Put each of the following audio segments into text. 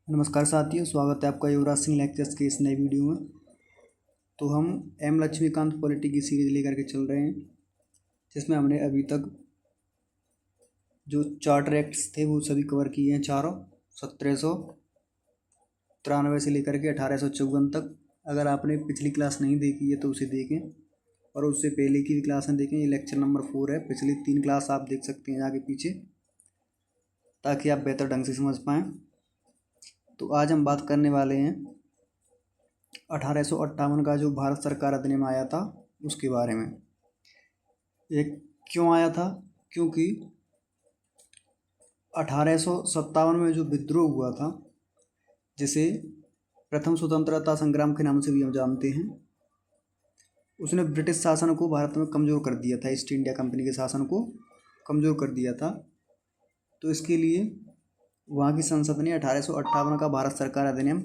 नमस्कार साथियों, स्वागत है आपका युवराज सिंह लेक्चर्स के इस नए वीडियो में। तो हम एम लक्ष्मीकांत पॉलिटी की सीरीज लेकर के चल रहे हैं, जिसमें हमने अभी तक जो चार्टर एक्ट्स थे वो सभी कवर किए हैं चारों, 1793 से लेकर के 1854 तक। अगर आपने पिछली क्लास नहीं देखी है तो उसे देखें, और उससे पहले की भी क्लासें देखें। ये लेक्चर नंबर 4 है। पिछली 3 क्लास आप देख सकते हैं आगे पीछे, ताकि आप बेहतर ढंग से समझ पाएँ। तो आज हम बात करने वाले हैं 1858 का जो भारत सरकार अधिनियम आया था उसके बारे में। ये क्यों आया था? क्योंकि 1857 में जो विद्रोह हुआ था, जिसे प्रथम स्वतंत्रता संग्राम के नाम से भी हम जानते हैं, उसने ब्रिटिश शासन को भारत में कमज़ोर कर दिया था। ईस्ट इंडिया कंपनी के शासन को कमज़ोर कर दिया था। तो इसके लिए वहाँ की संसद ने 1858 का भारत सरकार अधिनियम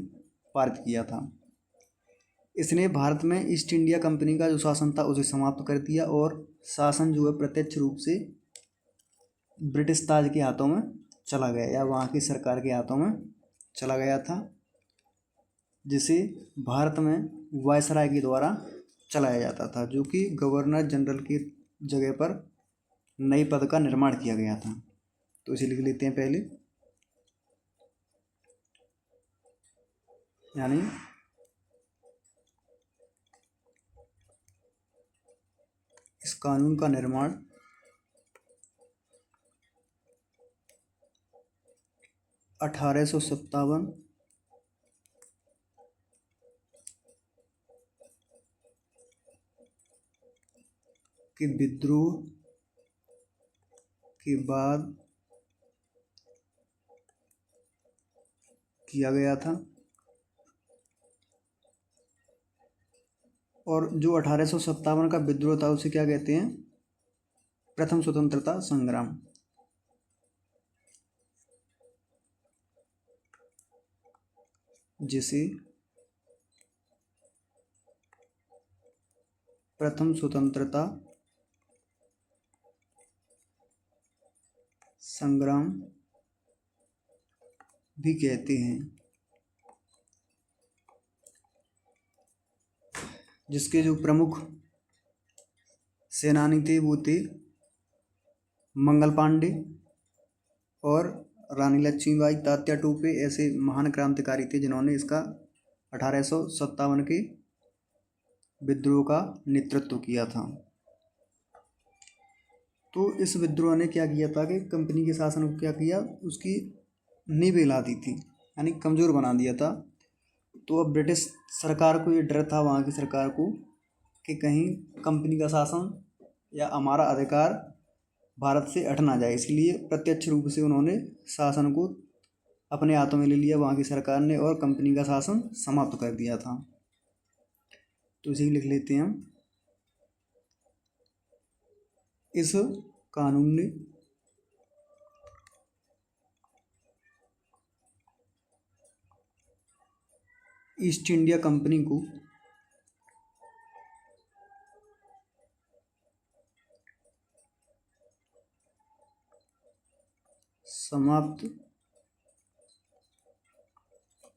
पारित किया था। इसने भारत में ईस्ट इंडिया कंपनी का जो शासन था उसे समाप्त कर दिया, और शासन जो है प्रत्यक्ष रूप से ब्रिटिश ताज के हाथों में चला गया, या वहाँ की सरकार के हाथों में चला गया था, जिसे भारत में वायसराय के द्वारा चलाया जाता था, जो कि गवर्नर जनरल की जगह पर नई पद का निर्माण किया गया था। तो इसे लिख लेते हैं पहले, यानी इस कानून का निर्माण 1857 के विद्रोह के बाद किया गया था। और जो 1857 का विद्रोह था उसे क्या कहते हैं? प्रथम स्वतंत्रता संग्राम। जिसे प्रथम स्वतंत्रता संग्राम भी कहते हैं, जिसके जो प्रमुख सेनानी थे वो थे मंगल पांडे और रानी लक्ष्मीबाई, तात्या टोपे। ऐसे महान क्रांतिकारी थे जिन्होंने इसका 1857 के विद्रोह का नेतृत्व किया था। तो इस विद्रोह ने क्या किया था कि कंपनी के शासन को क्या किया, उसकी नींव हिला दी थी, यानी कमज़ोर बना दिया था। तो अब ब्रिटिश सरकार को ये डर था, वहाँ की सरकार को, कि कहीं कंपनी का शासन या हमारा अधिकार भारत से हट ना जाए। इसलिए प्रत्यक्ष रूप से उन्होंने शासन को अपने हाथों में ले लिया वहाँ की सरकार ने, और कंपनी का शासन समाप्त कर दिया था। तो इसे लिख लेते हैं हम। इस कानून ने ईस्ट इंडिया कंपनी को समाप्त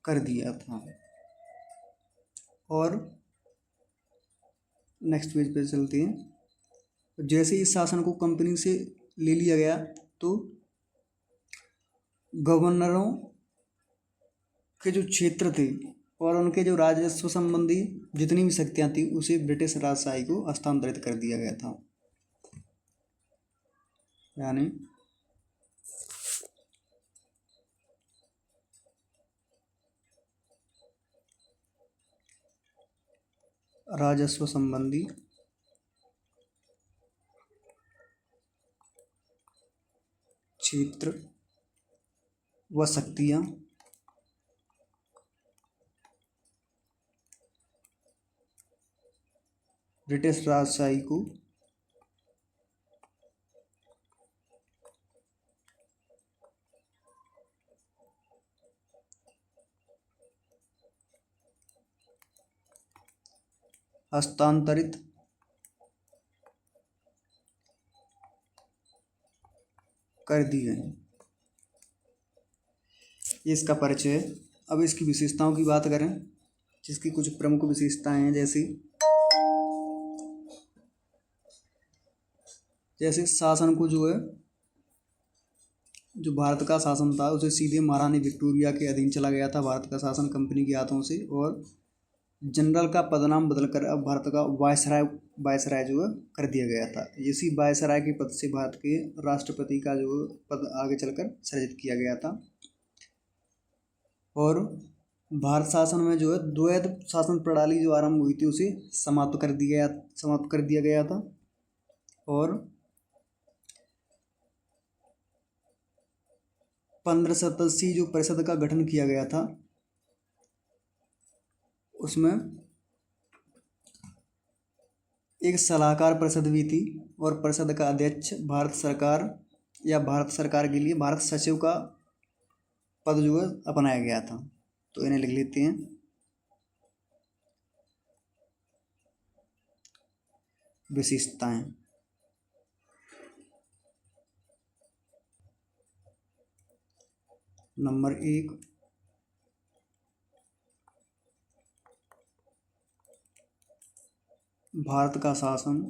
कर दिया था। और नेक्स्ट पेज पे चलते हैं। जैसे इस शासन को कंपनी से ले लिया गया, तो गवर्नरों के जो क्षेत्र थे और उनके जो राजस्व संबंधी जितनी भी शक्तियाँ थी उसे ब्रिटिश राजशाही को हस्तांतरित कर दिया गया था। यानी राजस्व संबंधी क्षेत्र व शक्तियाँ ब्रिटिश राजशाही को हस्तांतरित कर दी गई। इसका परिचय अब इसकी विशेषताओं की बात करें, जिसकी कुछ प्रमुख विशेषताएं हैं, जैसे शासन को जो है, जो भारत का शासन था उसे सीधे महारानी विक्टोरिया के अधीन चला गया था, भारत का शासन कंपनी के हाथों से। और जनरल का पदनाम बदलकर अब भारत का वायसराय जो है कर दिया गया था। इसी वायसराय के पद से भारत के राष्ट्रपति का जो पद आगे चलकर सृजित किया गया था। और भारत शासन में जो है द्वैध शासन प्रणाली जो आरंभ हुई थी उसे समाप्त कर दिया गया था। और 15 सदस्यीय जो परिषद का गठन किया गया था उसमें एक सलाहकार परिषद भी थी, और परिषद का अध्यक्ष भारत सरकार या भारत सरकार के लिए भारत सचिव का पद जो है अपनाया गया था। तो इन्हें लिख लेते हैं। विशेषताएं, नंबर 1, भारत का शासन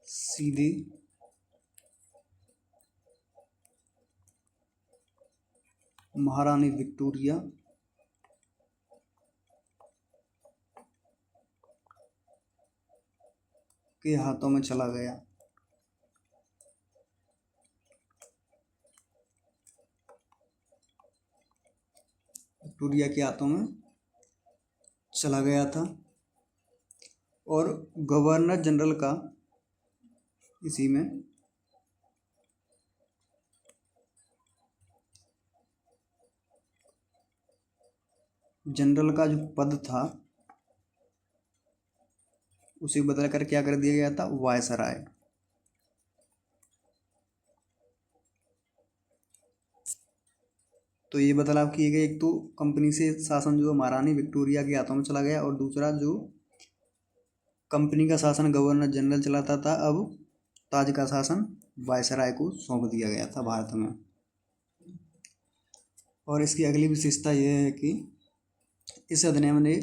सीधे महारानी विक्टोरिया के हाथों में चला गया। विक्टोरिया के हाथों में चला गया था। और गवर्नर जनरल का इसी में जनरल का जो पद था उसे बदलकर क्या कर दिया गया था, वायसराय। तो ये बदलाव किए गए, एक तो कंपनी से शासन जो महारानी विक्टोरिया के हाथों में चला गया, और दूसरा जो कंपनी का शासन गवर्नर जनरल चलाता था, अब ताज का शासन वायसराय को सौंप दिया गया था भारत में। और इसकी अगली विशेषता यह है कि इस अधिनियम ने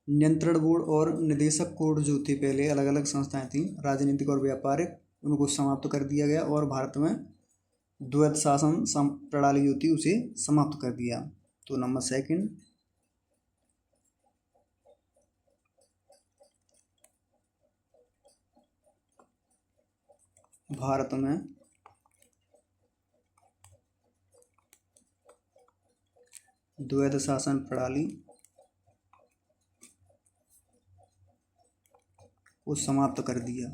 नियंत्रण बोर्ड और निदेशक कोड जो थे, पहले अलग अलग संस्थाएं थीं राजनीतिक और व्यापारिक, उनको समाप्त कर दिया गया, और भारत में द्वैध शासन प्रणाली जो थी उसे समाप्त कर दिया। तो नंबर 2, भारत में द्वैध शासन प्रणाली को समाप्त कर दिया।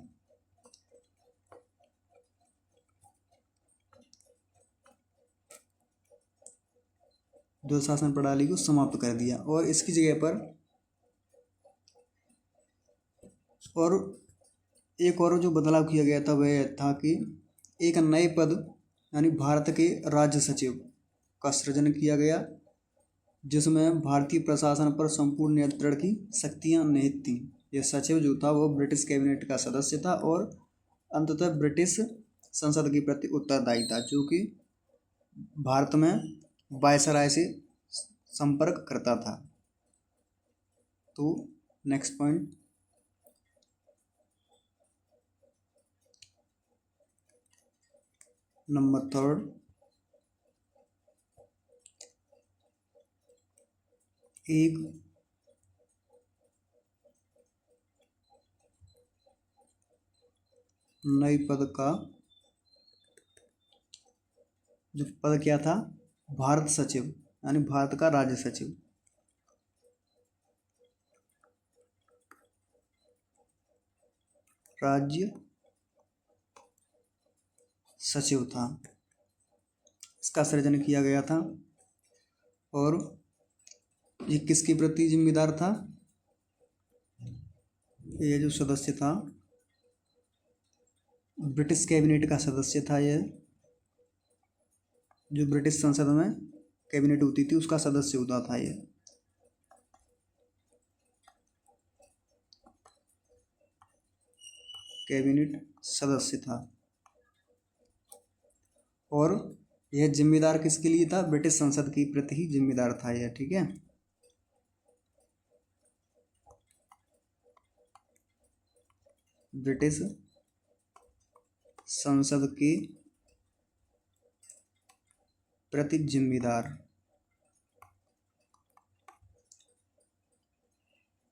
द्वैध शासन प्रणाली को समाप्त कर दिया। और इसकी जगह पर और एक और जो बदलाव किया गया था वह था कि एक नए पद यानी भारत के राज्य सचिव का सृजन किया गया, जिसमें भारतीय प्रशासन पर संपूर्ण नियंत्रण की शक्तियां निहित थीं। यह सचिव जो था वो ब्रिटिश कैबिनेट का सदस्य था और अंततः ब्रिटिश संसद के प्रति उत्तरदायी था, जो कि भारत में वायसराय से संपर्क करता था। तो नेक्स्ट पॉइंट, नंबर 3, एक नए पद का जो पद क्या था, भारत सचिव यानी भारत का राज्य सचिव। राज्य सचिव था, इसका सृजन किया गया था। और ये किसके प्रति जिम्मेदार था, ये जो सदस्य था ब्रिटिश कैबिनेट का सदस्य था। यह जो ब्रिटिश संसद में कैबिनेट होती थी उसका सदस्य होता था, ये कैबिनेट सदस्य था। और यह जिम्मेदार किसके लिए था? ब्रिटिश संसद के प्रति ही जिम्मेदार था यह, ठीक है। ब्रिटिश संसद के प्रति जिम्मेदार।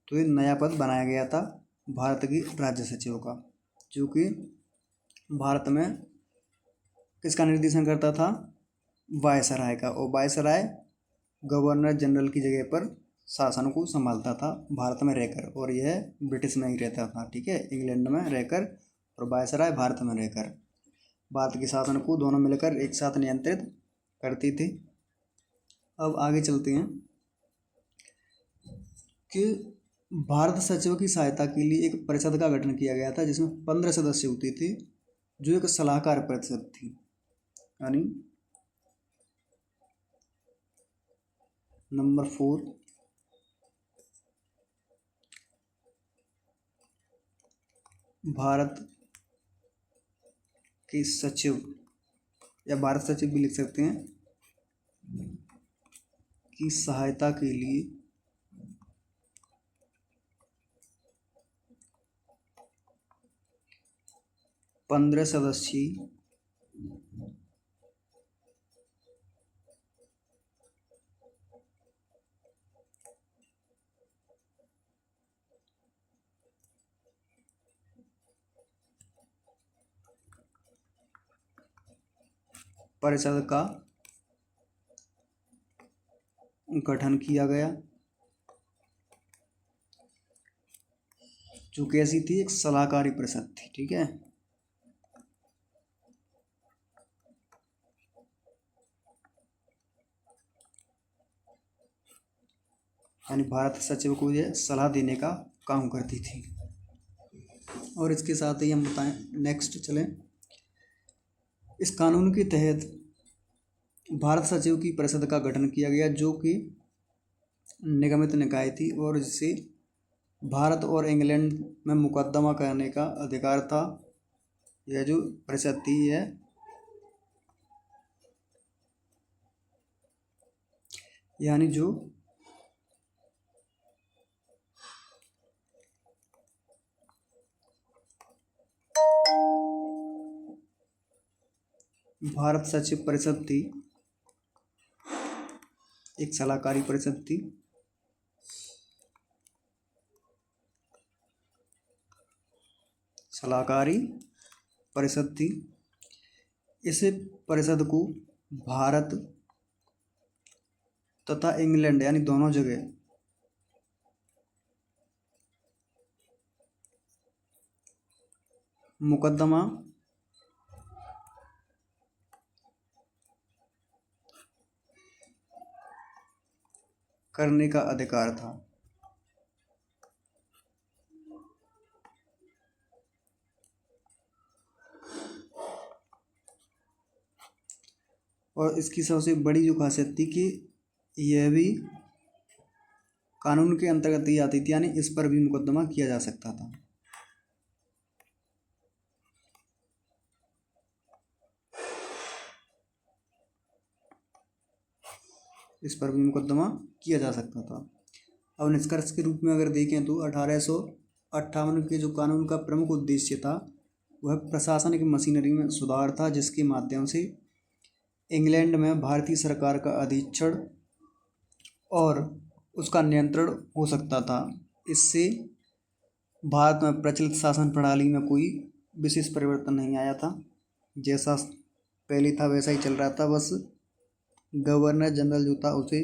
तो ये नया पद बनाया गया था भारत के राज्य सचिव का, जो कि भारत में किसका निर्देशन करता था? वायसराय का। और वायसराय गवर्नर जनरल की जगह पर शासन को संभालता था भारत में रहकर, और यह ब्रिटिश में ही रहता था, ठीक है, इंग्लैंड में रहकर, और वायसराय भारत में रहकर भारत के शासन को दोनों मिलकर एक साथ नियंत्रित करती थी। अब आगे चलते हैं कि भारत सचिव की सहायता के लिए एक परिषद का गठन किया गया था, जिसमें 15 सदस्य होते थे, जो एक सलाहकार परिषद थी। यानी नंबर 4, भारत के सचिव, या भारत सचिव भी लिख सकते हैं, की सहायता के लिए पंद्रह सदस्यीय परिषद का गठन किया गया, जो कैसी थी? एक सलाहकारी परिषद थी, ठीक है। यानी भारत सचिव को यह सलाह देने का काम करती थी। और इसके साथ ही हम बताएं, नेक्स्ट चलें, इस कानून के तहत भारत सचिव की परिषद का गठन किया गया, जो कि निगमित निकाय थी, और जिसे भारत और इंग्लैंड में मुकदमा करने का अधिकार था। यह जो परिषद थी, यह यानी जो भारत सचिव परिषद थी, एक सलाहकारी परिषद थी, सलाहकारी परिषद थी। इस परिषद को भारत तथा इंग्लैंड यानी दोनों जगह मुकदमा करने का अधिकार था। और इसकी सबसे बड़ी जो खासियत थी कि यह भी कानून के अंतर्गत ही आती थी, यानी इस पर भी मुकदमा किया जा सकता था। इस पर भी मुकदमा किया जा सकता था। अब निष्कर्ष के रूप में अगर देखें तो 1858 के जो कानून का प्रमुख उद्देश्य था, वह प्रशासनिक मशीनरी में सुधार था, जिसके माध्यम से इंग्लैंड में भारतीय सरकार का अधीक्षण और उसका नियंत्रण हो सकता था। इससे भारत में प्रचलित शासन प्रणाली में कोई विशेष परिवर्तन नहीं आया था, जैसा पहले था वैसा ही चल रहा था। बस गवर्नर जनरल जो था उसे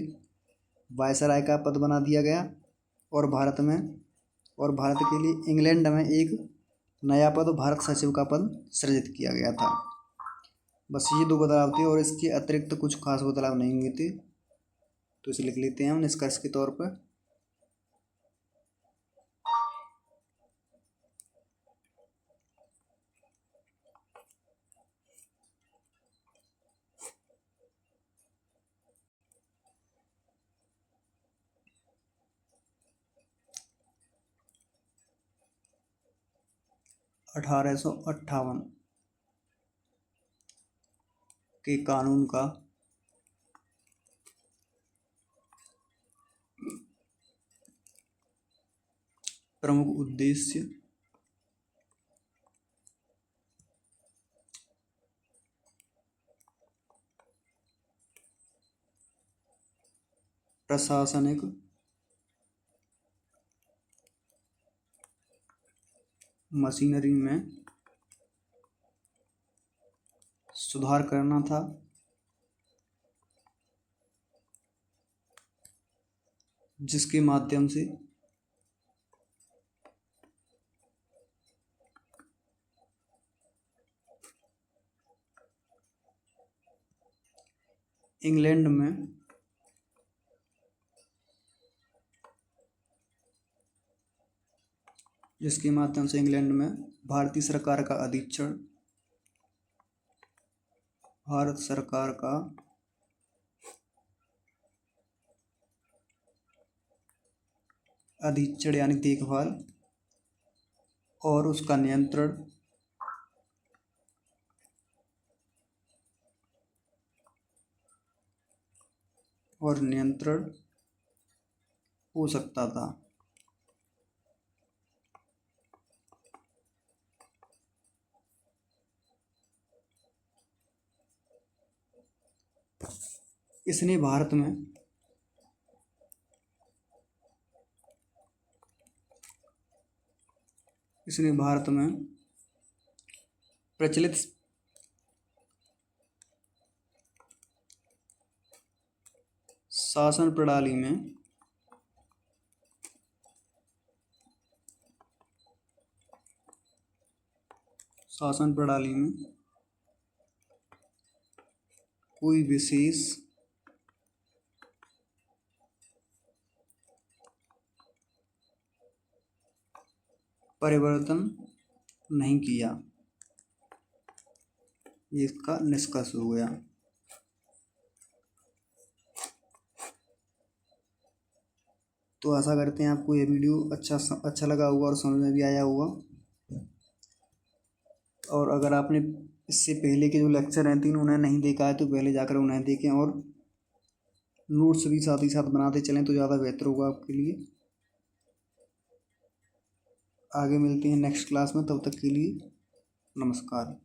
वायसराय का पद बना दिया गया, और भारत के लिए इंग्लैंड में एक नया पद, भारत सचिव का पद सृजित किया गया था। बस ये दो बदलाव थे, और इसके अतिरिक्त कुछ खास बदलाव नहीं हुए थे, तो इसे लिख लेते हैं हम निष्कर्ष के तौर पर। अठारह सौ अट्ठावन के कानून का प्रमुख उद्देश्य प्रशासनिक मशीनरी में सुधार करना था, जिसके माध्यम से इंग्लैंड में भारतीय सरकार का अधीक्षण यानी देखभाल और उसका नियंत्रण हो सकता था। इसने भारत में प्रचलित शासन प्रणाली में कोई विशेष परिवर्तन नहीं किया, ये इसका निष्कर्ष हो गया। तो आशा करते हैं आपको ये वीडियो अच्छा लगा होगा और समझ में भी आया होगा। और अगर आपने इससे पहले के जो लेक्चर हैं 3 उन्हें नहीं देखा है तो पहले जाकर उन्हें देखें और नोट्स भी साथ ही साथ बनाते चलें तो ज़्यादा बेहतर होगा आपके लिए। आगे मिलते हैं नेक्स्ट क्लास में, तब तक के लिए नमस्कार।